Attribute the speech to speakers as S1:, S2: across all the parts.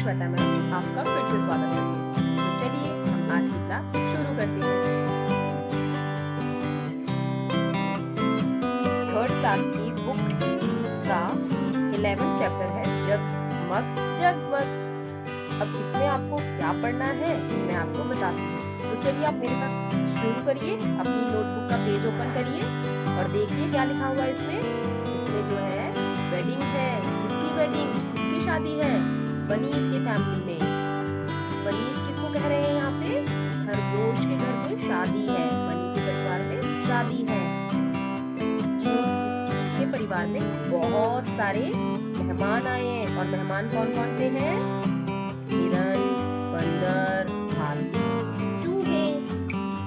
S1: Shweta ma'am आपका फिर से स्वागत करती हूँ। तो चलिए हम आज की क्लास शुरू करते हैं। थर्ड क्लास की बुक का 11th चैप्टर है जगमग जगमग। अब इसमें आपको क्या पढ़ना है मैं आपको बताती हूँ। तो चलिए आप मेरे साथ शुरू करिए, अपनी नोटबुक का पेज ओपन करिए और देखिए क्या लिखा हुआ है इसमें। इसमें जो है वेडिंग है। किसकी वेडिंग, किसकी शादी है? बनीज की फैमिली में। बनीज किसको कह रहे हैं यहाँ पे? खरगोश के घर में शादी है, बनी के परिवार में शादी है। जिसके परिवार में बहुत सारे मेहमान आए हैं। और मेहमान कौन कौन से हैं? हिरन, बंदर, हाथी, चूहे,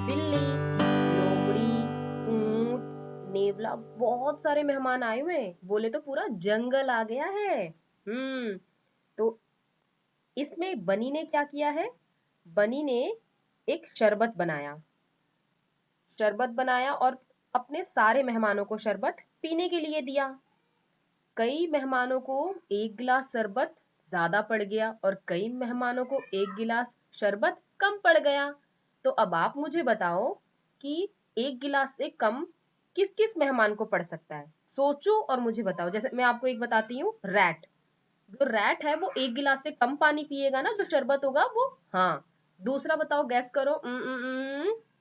S1: बिल्ली, लोमड़ी, ऊंट, नेवला, बहुत सारे मेहमान आए हुए हैं। बोले तो पूरा जंगल आ गया है। तो इसमें बनी ने क्या किया है? बनी ने एक शरबत बनाया। शरबत बनाया और अपने सारे मेहमानों को शरबत पीने के लिए दिया। कई मेहमानों को एक गिलास शरबत ज्यादा पड़ गया और कई मेहमानों को एक गिलास शरबत कम पड़ गया। तो अब आप मुझे बताओ कि एक गिलास से कम किस किस मेहमान को पड़ सकता है? सोचो और मुझे बताओ। जैसे मैं आपको एक बताती हूँ, रैट। जो रैट है वो एक गिलास से कम पानी पिएगा ना, जो शरबत होगा वो। हाँ। दूसरा बताओ, गैस करो।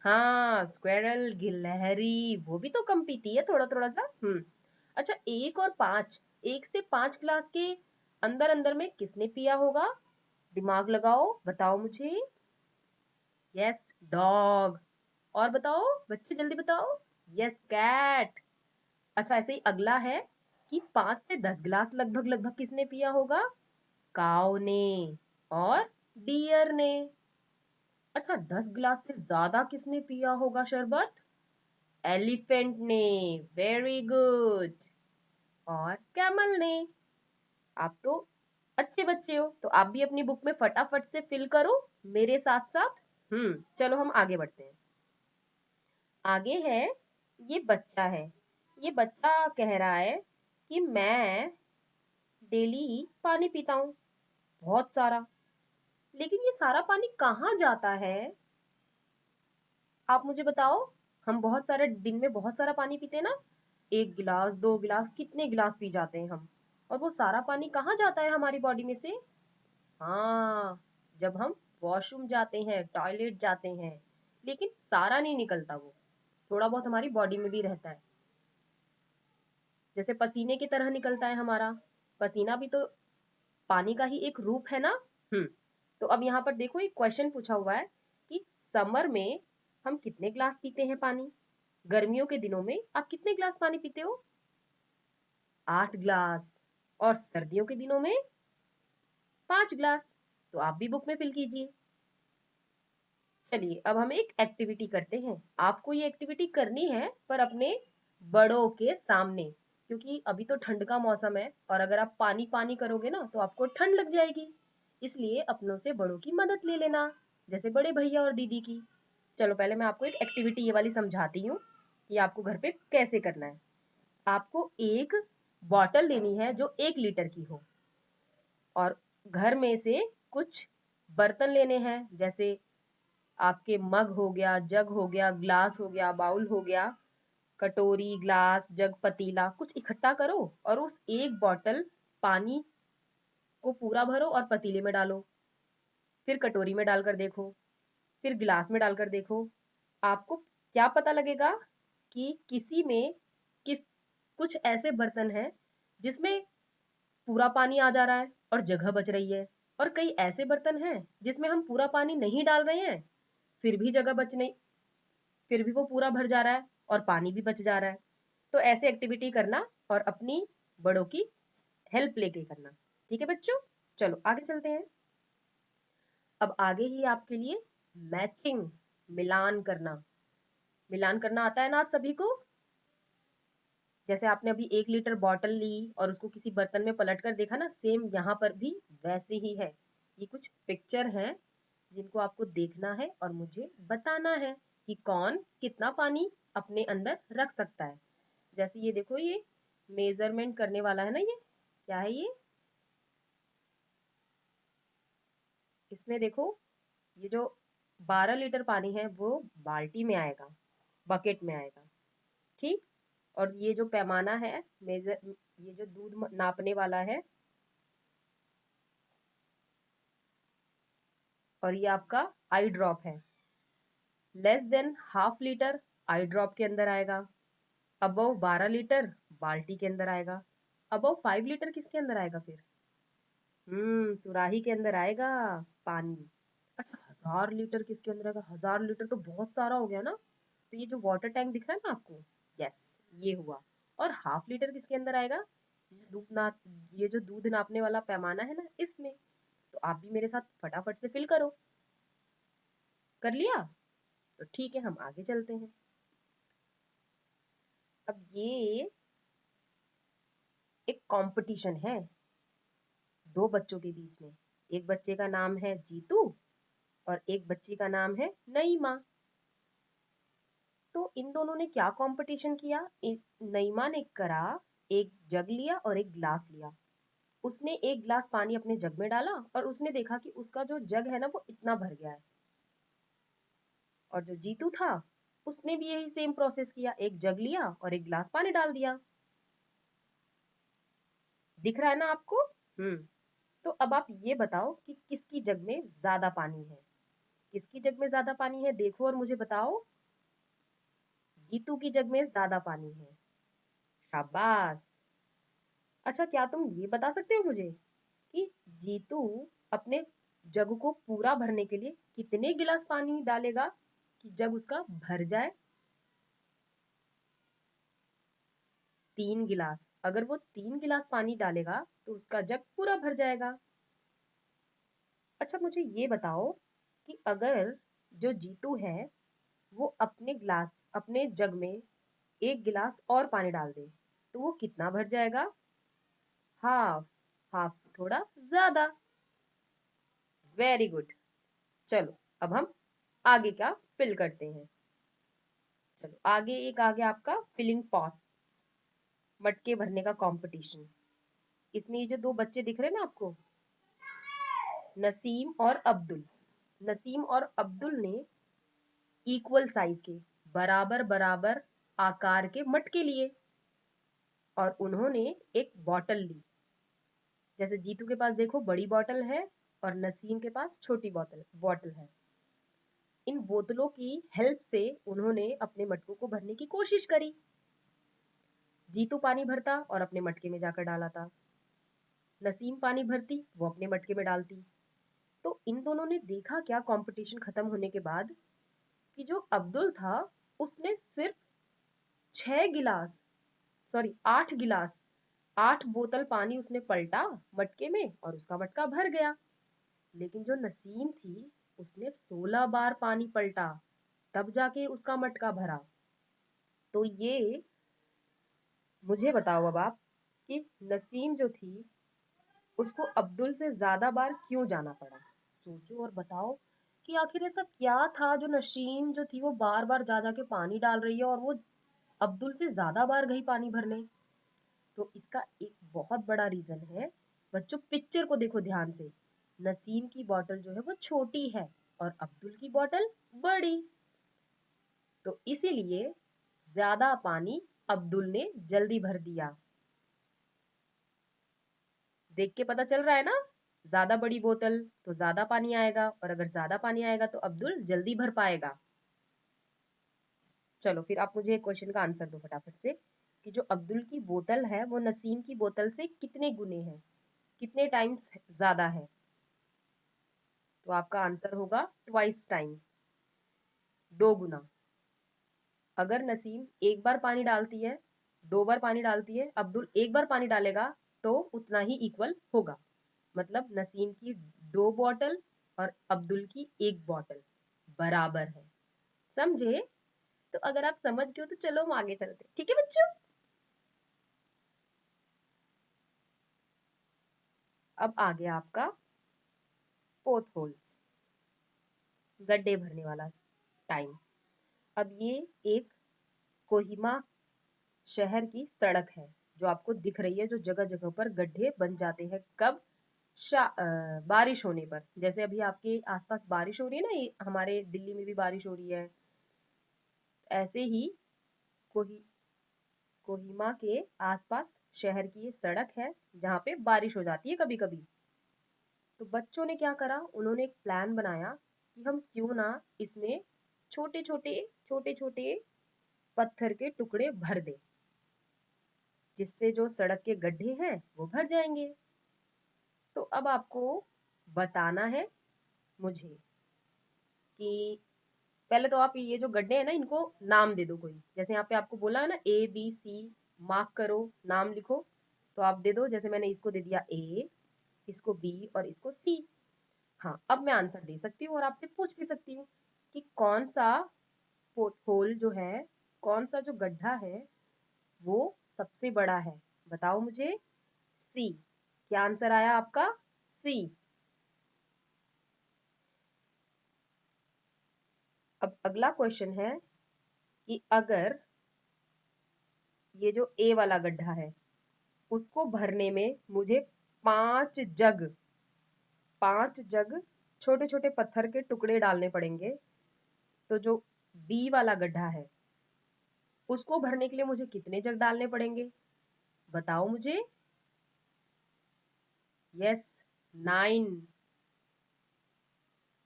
S1: हाँ, स्क्वेरल, गिलहरी, वो भी तो कम पीती है थोड़ा थोड़ा सा। अच्छा, एक और पांच, 1 से 5 गिलास के अंदर अंदर में किसने पिया होगा? दिमाग लगाओ, बताओ मुझे। Yes, dog. और बताओ बच्चे, जल्दी बताओ। Yes, cat. अच्छा, ऐसे ही अगला है कि 5 से 10 गिलास लगभग लगभग किसने पिया होगा? काऊ ने और डियर ने। अच्छा, 10 गिलास से ज्यादा किसने पिया होगा शरबत? एलिफेंट ने। Very good. और कैमल ने। आप तो अच्छे बच्चे हो, तो आप भी अपनी बुक में फटाफट से फिल करो मेरे साथ साथ। चलो हम आगे बढ़ते हैं। आगे है, ये बच्चा है। ये बच्चा कह रहा है कि मैं डेली पानी पीता हूँ, बहुत सारा। लेकिन ये सारा पानी कहाँ जाता है? आप मुझे बताओ। हम बहुत सारे दिन में बहुत सारा पानी पीते हैं ना, 1 गिलास 2 गिलास, कितने गिलास पी जाते हैं हम। और वो सारा पानी कहाँ जाता है हमारी बॉडी में से? हाँ, जब हम वॉशरूम जाते हैं, टॉयलेट जाते हैं। लेकिन सारा नहीं निकलता वो, थोड़ा बहुत हमारी बॉडी में भी रहता है। जैसे पसीने की तरह निकलता है हमारा। पसीना भी तो पानी का ही एक रूप है ना। हम्म तो अब यहाँ पर देखो, एक क्वेश्चन पूछा हुआ है कि समर में हम कितने ग्लास पीते हैं पानी? गर्मियों के दिनों में आप कितने ग्लास पानी पीते हो? 8 ग्लास। और सर्दियों के दिनों में 5 ग्लास। तो आप भी बुक में फिल कीजिए। चलिए अब हम एक एक्टिविटी करते हैं। आपको ये एक्टिविटी करनी है पर अपने बड़ों के सामने, क्योंकि अभी तो ठंड का मौसम है और अगर आप पानी पानी करोगे ना तो आपको ठंड लग जाएगी। इसलिए अपनों से बड़ों की मदद ले लेना, जैसे बड़े भैया और दीदी की। चलो पहले मैं आपको एक एक्टिविटी ये वाली समझाती हूँ कि आपको घर पे कैसे करना है। आपको एक बॉटल लेनी है जो 1 लीटर की हो, और घर में से कुछ बर्तन लेने हैं, जैसे आपके मग हो गया, जग हो गया, ग्लास हो गया, बाउल हो गया, कटोरी, ग्लास, जग, पतीला, कुछ इकट्ठा करो और उस एक बॉटल पानी को पूरा भरो और पतीले में डालो। फिर कटोरी में डालकर देखो, फिर गिलास में डालकर देखो। आपको क्या पता लगेगा कि किसी में किस कुछ ऐसे बर्तन हैं जिसमें पूरा पानी आ जा रहा है और जगह बच रही है, और कई ऐसे बर्तन हैं जिसमें हम पूरा पानी नहीं डाल रहे हैं, फिर भी जगह बच नहीं, फिर भी वो पूरा भर जा रहा है और पानी भी बच जा रहा है। तो ऐसे एक्टिविटी करना और अपनी बड़ों की हेल्प लेके करना। ठीक है बच्चों, चलो आगे चलते हैं। अब आगे ही आपके लिए मैचिंग, मिलान करना। मिलान करना आता है ना आप सभी को? जैसे आपने अभी 1 लीटर बॉटल ली और उसको किसी बर्तन में पलट कर देखा ना, सेम यहाँ पर भी वैसे ही है। ये कुछ पिक्चर हैं जिनको आपको देखना है और मुझे बताना है कि कौन कितना पानी अपने अंदर रख सकता है। जैसे ये देखो, ये मेजरमेंट करने वाला है ना, ये क्या है? ये इसमें देखो, ये जो 12 लीटर पानी है वो बाल्टी में आएगा, बकेट में आएगा। ठीक। और ये जो पैमाना है, मेजर, ये जो दूध नापने वाला है, और ये आपका आई ड्रॉप है। लेस देन हाफ लीटर आई ड्रॉप के अंदर आएगा। अबव 12 लीटर बाल्टी के अंदर आएगा। अबव 5 लीटर किसके अंदर आएगा फिर? सुराही के अंदर आएगा पानी। अच्छा, 1000 लीटर किसके अंदर आएगा? 1000 लीटर तो बहुत सारा हो गया ना। तो ये जो वाटर टैंक दिख रहा है ना आपको, यस, ये हुआ। और हाफ लीटर किसके अंदर आएगा? दूध नाप, ये जो दूध नापने वाला पैमाना है ना, इसमें। तो आप भी मेरे साथ फटाफट से फिल करो। कर लिया? तो ठीक है, हम आगे चलते हैं। अब ये एक कंपटीशन है दो बच्चों के बीच में। एक बच्चे का नाम है जीतू और एक बच्ची का नाम है नईमा। तो इन दोनों ने क्या कंपटीशन किया? नईमा ने करा, एक जग लिया और एक ग्लास लिया। उसने एक ग्लास पानी अपने जग में डाला और उसने देखा कि उसका जो जग है ना वो इतना भर गया है। और जो जीतू था, उसने भी यही सेम प्रोसेस किया, एक जग लिया और एक ग्लास पानी डाल दिया। दिख रहा है ना आपको? हम्म। तो अब आप ये बताओ कि किसकी जग में ज्यादा पानी है? किसकी जग में ज्यादा पानी है देखो और मुझे बताओ। जीतू की जग में ज्यादा पानी है। शाबाश। अच्छा, क्या तुम ये बता सकते हो मुझे कि जीतू अपने जग को पूरा भरने के लिए कितने गिलास पानी डालेगा कि जग उसका भर जाए? 3 गिलास। अगर वो 3 गिलास पानी डालेगा तो उसका जग पूरा भर जाएगा। अच्छा, मुझे ये बताओ कि अगर जो जीतू है वो अपने जग में एक गिलास और पानी डाल दे तो वो कितना भर जाएगा? हाफ। हाफ से थोड़ा ज्यादा। Very good. चलो, अब हम आगे का फिल करते हैं। चलो, आगे एक आ गया आपका फिलिंग पॉट, मटके भरने का कंपटीशन। इसमें ये जो दो बच्चे दिख रहे हैं ना आपको, नसीम और अब्दुल। नसीम और अब्दुल ने इक्वल साइज के, बराबर बराबर आकार के मटके लिए और उन्होंने एक बॉटल ली। जैसे जीतू के पास देखो बड़ी बॉटल है और नसीम के पास छोटी बॉटल बॉटल है। इन बोतलों की हेल्प से उन्होंने अपने मटकों को भरने की कोशिश करी। जीतू पानी भरता और अपने मटके में जाकर डालाता। नसीम पानी भरती, वो अपने मटके में डालती। तो इन दोनों ने देखा क्या कंपटीशन खत्म होने के बाद, कि जो अब्दुल था उसने सिर्फ 6 गिलास, सॉरी 8 गिलास, 8 बोतल पानी उसने पलटा मटके में और उसका मटका भर गया। लेकिन जो नसीम थी उसने 16 बार पानी पलटा, तब जाके उसका मटका भरा। तो ये मुझे बताओ अब आप कि नसीम जो थी उसको अब्दुल से ज्यादा बार क्यों जाना पड़ा? सोचो और बताओ कि आखिर ऐसा क्या था जो नसीम जो थी वो बार बार जा जा के पानी डाल रही है और वो अब्दुल से ज्यादा बार गई पानी भरने। तो इसका एक बहुत बड़ा रीजन है। बच्चों, पिक्चर को देखो ध्यान से। नसीम की बोतल जो है वो छोटी है और अब्दुल की बोतल बड़ी। तो इसीलिए ज्यादा पानी अब्दुल ने जल्दी भर दिया। देख के पता चल रहा है ना? ज्यादा बड़ी बोतल तो ज्यादा पानी आएगा और अगर ज्यादा पानी आएगा तो अब्दुल जल्दी भर पाएगा। चलो, फिर आप मुझे एक क्वेश्चन का आंसर दो फटाफट से, कि जो अब्दुल की बोतल है वो नसीम की बोतल से कितने गुने है, कितने टाइम्स ज्यादा है? तो आपका आंसर होगा ट्वाइस टाइम्स, 2 गुना। अगर नसीम एक बार पानी डालती है, 2 बार पानी डालती है, अब्दुल एक बार पानी डालेगा, तो उतना ही इक्वल होगा। मतलब नसीम की 2 बॉटल और अब्दुल की 1 बॉटल बराबर है। समझे? तो अगर आप समझ गए हो तो चलो हम आगे चलते हैं। ठीक है बच्चों? अब आ गया आपका पोथ होल्स, गड्ढे भरने वाला टाइम। अब ये एक कोहिमा शहर की सड़क है जो आपको दिख रही है, जो जगह जगह पर गड्ढे बन जाते हैं। कब? बारिश होने पर, जैसे अभी आपके आसपास बारिश हो रही है ना, ये हमारे दिल्ली में भी बारिश हो रही है, ऐसे ही कोही कोहिमा के आसपास शहर की ये सड़क है जहाँ पे बारिश हो जाती है कभी कभी। तो बच्चों ने क्या करा, उन्होंने एक प्लान बनाया कि हम क्यों ना इसमें छोटे छोटे पत्थर के टुकड़े भर दें, जिससे जो सड़क के गड्ढे हैं वो भर जाएंगे। तो अब आपको बताना है मुझे कि पहले तो आप ये जो गड्ढे हैं ना, इनको नाम दे दो कोई। जैसे यहाँ पे आपको बोला है ना ABC, मार्क करो, नाम लिखो। तो आप दे दो, जैसे मैंने इसको दे दिया A, इसको B और इसको C। हाँ, अब मैं आंसर दे सकती हूँ और आपसे पूछ भी सकती हूँ कि कौन सा होल जो है, कौन सा जो गड्ढा है वो सबसे बड़ा है। बताओ मुझे। सी। क्या आंसर आया आपका? सी। अब अगला क्वेश्चन है कि अगर ये जो ए वाला गड्ढा है उसको भरने में मुझे 5 जग 5 जग छोटे छोटे पत्थर के टुकड़े डालने पड़ेंगे, तो जो बी वाला गड्ढा है उसको भरने के लिए मुझे कितने जग डालने पड़ेंगे? बताओ मुझे। यस, 9।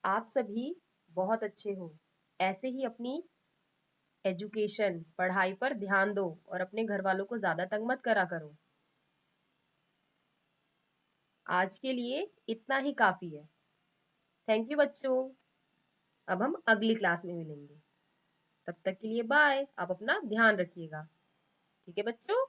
S1: आप सभी बहुत अच्छे हो। ऐसे ही अपनी एजुकेशन, पढ़ाई पर ध्यान दो और अपने घर वालों को ज्यादा तंग मत करा करो। आज के लिए इतना ही काफी है। थैंक यू बच्चों। अब हम अगली क्लास में मिलेंगे। तब तक के लिए बाय। आप अपना ध्यान रखिएगा। ठीक है बच्चों।